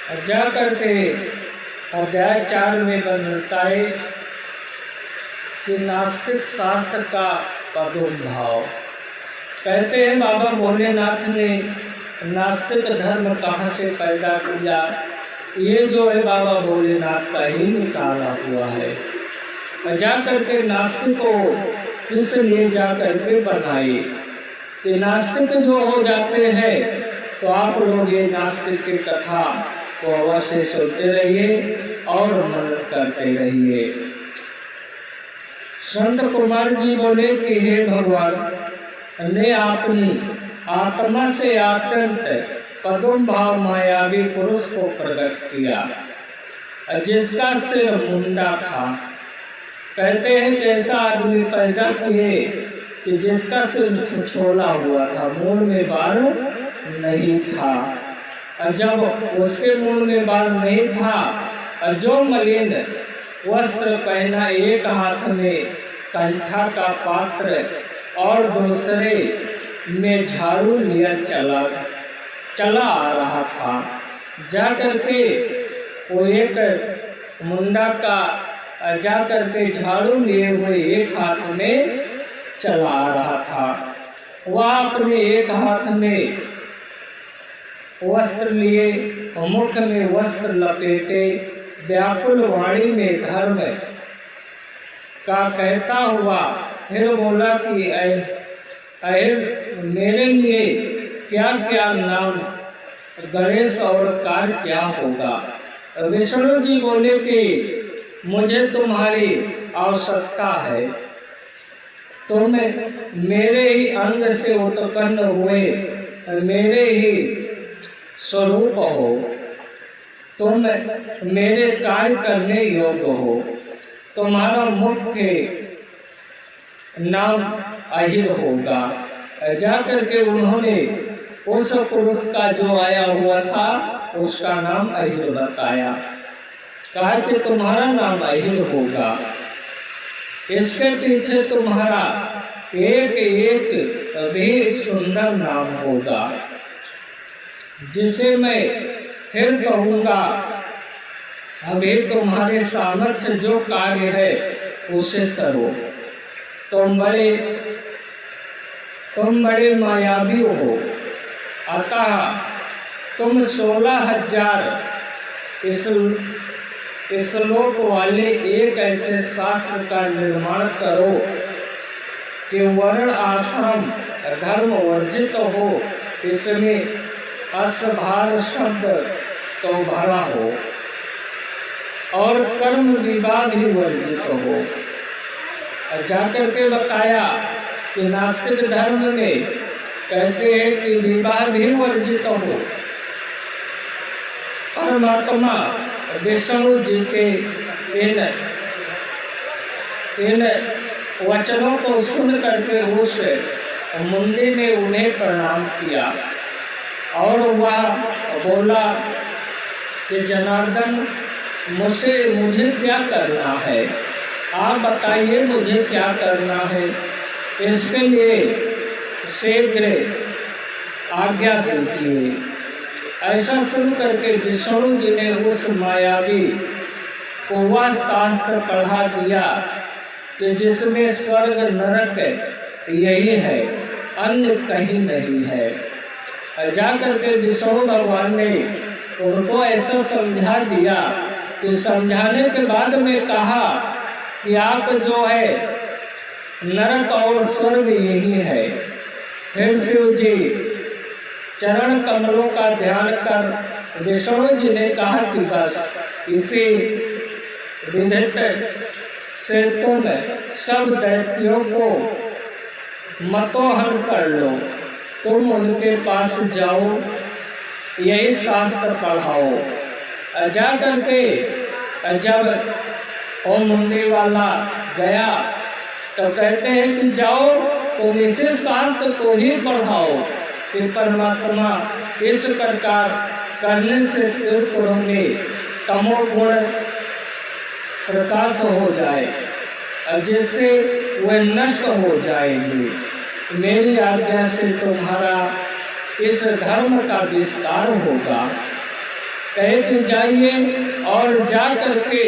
जा करके अध्याय 4 में बताए कि नास्तिक शास्त्र का प्रादुर्भाव। कहते हैं बाबा भोलेनाथ ने नास्तिक धर्म कहाँ से पैदा किया, ये जो है बाबा भोलेनाथ का ही निकाला हुआ है। जा करके नास्तिक को किस लिए जा करके बनाए कि नास्तिक जो हो जाते हैं तो आप लोग ये नास्तिक की कथा को अवश्य सुनते रहिए और मनन करते रहिए। संत कुमार जी बोले कि हे भगवान ने अपनी आत्मा से अत्यंत पदम भाव मायावी पुरुष को प्रकट किया, जिसका सिर मुंडा था। कहते हैं कि ऐसा आदमी पैदा किए कि जिसका सिर छोला हुआ था, मूल में बाल नहीं था। जब उसके मूल में बाल नहीं था, जो मलिन वस्त्र पहना, एक हाथ में कंठा का पात्र और दूसरे में झाड़ू लिया चला आ रहा था। जा करके वो एक मुंडा का जा करके झाड़ू लिए हुए एक हाथ में चला आ रहा था। वह अपने एक हाथ में वस्त्र लिए, मुख में वस्त्र लपेटे, व्याकुल वाणी में धर्म का कहता हुआ फिर बोला कि मेरे लिए क्या क्या नाम गणेश और कार्य क्या होगा। विष्णु जी बोले कि मुझे तुम्हारी आवश्यकता है, तुम मेरे ही अंग से उत्पन्न हुए, मेरे ही स्वरूप हो, तुम मेरे कार्य करने योग्य हो। तुम्हारा मुख्य नाम अहिर होगा। जा करके उन्होंने उस पुरुष का जो आया हुआ था उसका नाम अहिर बताया। कहा कि तुम्हारा नाम अहिर होगा, इसके पीछे तुम्हारा एक एक भी सुंदर नाम होगा, जिसे मैं फिर कहूँगा। अभी तुम्हारे सामर्थ्य जो कार्य है उसे करो। तुम बड़े मायावी हो, अतः तुम 16,000 श्लोक वाले एक ऐसे शास्त्र का निर्माण करो कि वर्ण आश्रम धर्म वर्जित हो, इसमें असभार शब्द तो भरा हो और कर्म विवाह भी वर्जित हो। जाकर के बताया कि नास्तिक धर्म में कहते हैं कि विवाह भी वर्जित हो। परमात्मा विष्णु जी के इन वचनों को सुन करके उस मुंडे ने उन्हें प्रणाम किया और वह बोला कि जनार्दन, मुझे क्या करना है, आप बताइए मुझे क्या करना है, इसके लिए शीघ्र आज्ञा दीजिए। ऐसा सुन करके विष्णु जी ने उस मायावी को वह शास्त्र पढ़ा दिया कि जिसमें स्वर्ग नरक यही है, अन्य कहीं नहीं है। जा करके विष्णु भगवान ने उनको ऐसा समझा दिया कि समझाने के बाद में कहा कि आप जो है नरक और स्वर्ग यही है। फिर शिव जी चरण कमलों का ध्यान कर विष्णु जी ने कहा कि बस इसी विधित से तुम सब दैत्यों को मतोहन कर लो, तुम उनके पास जाओ, यही शास्त्र पढ़ाओ। जा करके जब ओ मुंडी वाला गया तो कहते हैं कि जाओ तुम इसी शास्त्र को ही पढ़ाओ कि परमात्मा इस प्रकार करने से त्रिपुरों में तमोगुण प्रकाश हो जाए, जिससे वह नष्ट हो जाएंगे। मेरी आज्ञा से तुम्हारा इस धर्म का विस्तार होगा। कहे कि जाइए और जा करके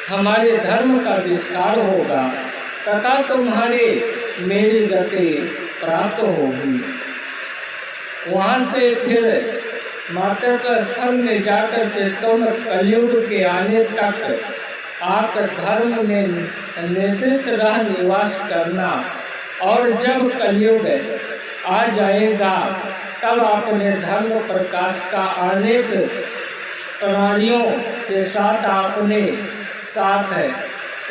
हमारे धर्म का विस्तार होगा तथा तुम्हारे मेरी गति प्राप्त होगी। वहाँ से फिर माता का स्थल में जाकर के तुम कलयुग के आने तक आकर धर्म में निवृत्त रह निवास करना, और जब कलयुग आ जाएगा तब अपने धर्म प्रकाश का अनेक प्राणियों के साथ अपने साथ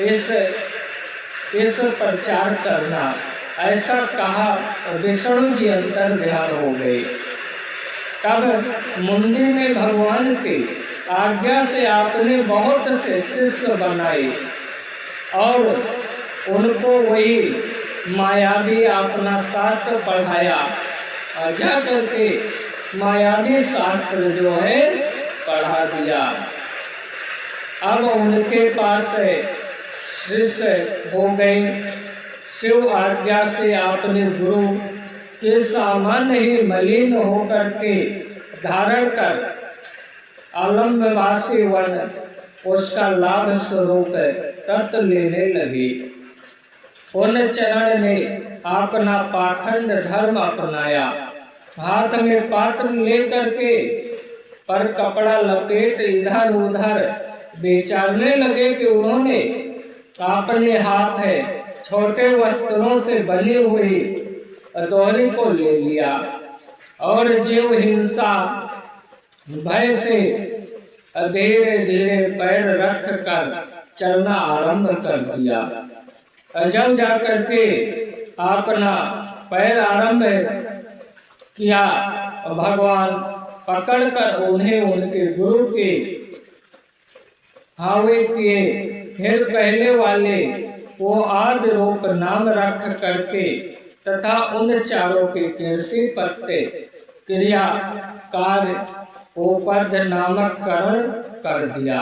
इस प्रचार करना। ऐसा कहा विष्णु जी अंतर ध्यान हो गए। तब मुंडी ने भगवान की आज्ञा से आपने बहुत से शिष्य बनाए और उनको वही मायावी अपना शास्त्र पढ़ाया और जा करके मायावी शास्त्र जो है पढ़ा दिया। अब उनके पास शिष्य हो गए। शिव आज्ञा से आपने गुरु के सामान्य ही मलिन होकर के धारण कर आलम्बवासी वन उसका लाभ स्वरूप तत्व लेने लगे। उन चरण ने अपना पाखंड धर्म अपनाया, हाथ में पात्र लेकर के पर कपड़ा लपेट इधर उधर बेचारने लगे कि उन्होंने अपने हाथ छोटे वस्त्रों से बनी हुई दोहरी को ले लिया और जीव हिंसा भय से धीरे धीरे पैर रख कर चलना आरंभ कर दिया। जब जाकर के अपना पैर आरंभ किया, भगवान पकड़कर उन्हें उनके गुरु के हावे किए। फिर पहले वाले वो आदि रूप नाम रख करके तथा उन चारों के कृषि पत्ते क्रिया कार्य उपद नामकरण कर दिया।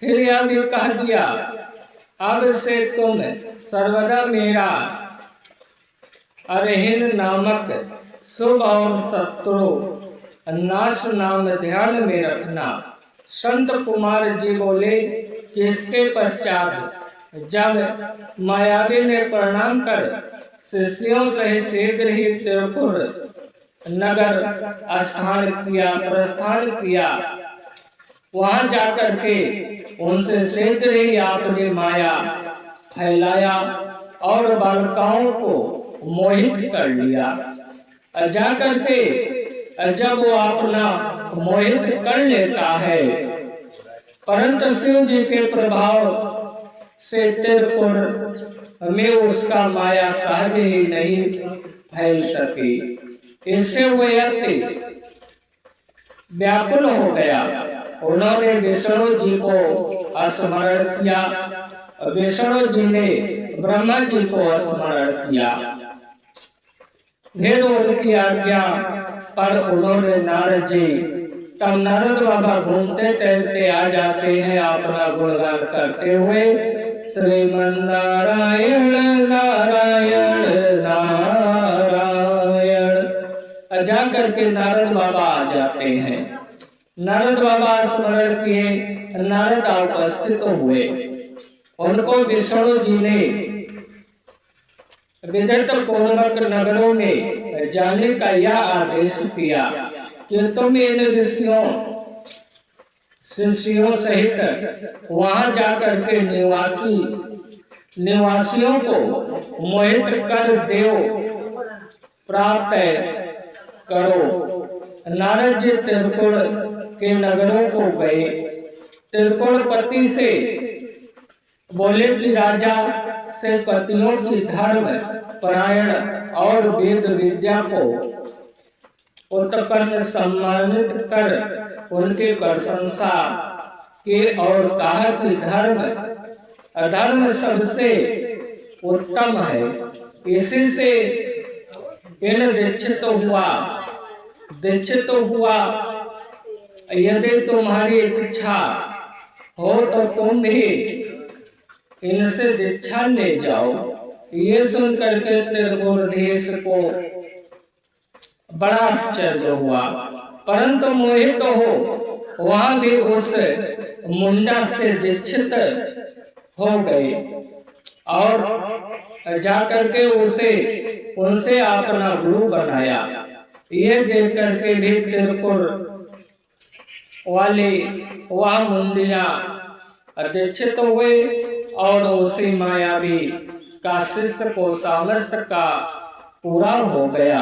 फिर यह भी कह दिया, अब से तुम सर्वदा मेरा अरहिन नामक शुभ और शत्रु नाश नाम ध्यान में रखना। संत कुमार जी बोले कि इसके पश्चात जब मायावी ने प्रणाम कर शिष्यों से शीघ्र ही त्रिपुर नगर प्रस्थान किया, वहां जाकर के उनसे शीघ्र ही आपने माया फैलाया और बालिकाओं को मोहित कर लिया। जाकर के जब वो अपना मोहित कर लेता है, परंतु शिव जी के प्रभाव से त्रिपुर में उसका माया सहज ही नहीं फैल सकी। इससे वो अति व्याकुल हो गया। उन्होंने विष्णु जी को स्मरण किया, विष्णु जी ने ब्रह्मा जी को स्मरण किया। फिर उनकी आज्ञा पर उन्होंने नारद जी, तब नारद बाबा घूमते टहलते आ जाते हैं अपना गुणगान करते हुए, श्रीमन्नारायण नारायण नारायण। जा करके नारद बाबा आ जाते हैं। नारद बाबा स्मरण किए, नारद उपस्थित हुए। उनको विष्णु जी ने विदर्भ पूर्वक नगरों में जाने का यह आदेश किया कि तुम इन शिष्यों सहित वहां जाकर के निवासियों को मोहित कर देव प्राप्त करो। नारद जी त्रिपुर के नगरों को गए। त्रिपुरपति से बोले कि राजा से पतियों की धर्म परायण और वेद विद्या को उत्पन्न सम्मानित कर उनकी प्रशंसा की और कहा कि धर्म अधर्म सबसे उत्तम है। इसी से इन दीक्षित हुआ। यदि तुम्हारी इच्छा हो तो तुम भी इनसे दीक्षा ले जाओ। ये सुन करके त्रिपुरधीश को बड़ा आश्चर्य हुआ, परंतु मोहित हो वहाँ भी उस मुंडा से दीक्षित हो गए और जाकर के उनसे अपना गुरु बनाया। ये देख करके भी तिरपुर वाले वह मुंडिया दीक्षित हुए और उसी मायावी का शिष्य को सामर्थ्य का पूरा हो गया।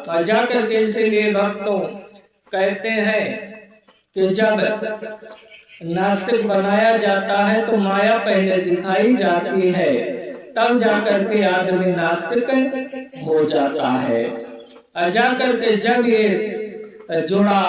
और जाकर के इसीलिए भक्तों कहते हैं कि जब नास्तिक बनाया जाता है तो माया पहले दिखाई जाती है, तब जाकर के आदमी नास्तिक हो जाता है। जाकर के जब ये जोड़ा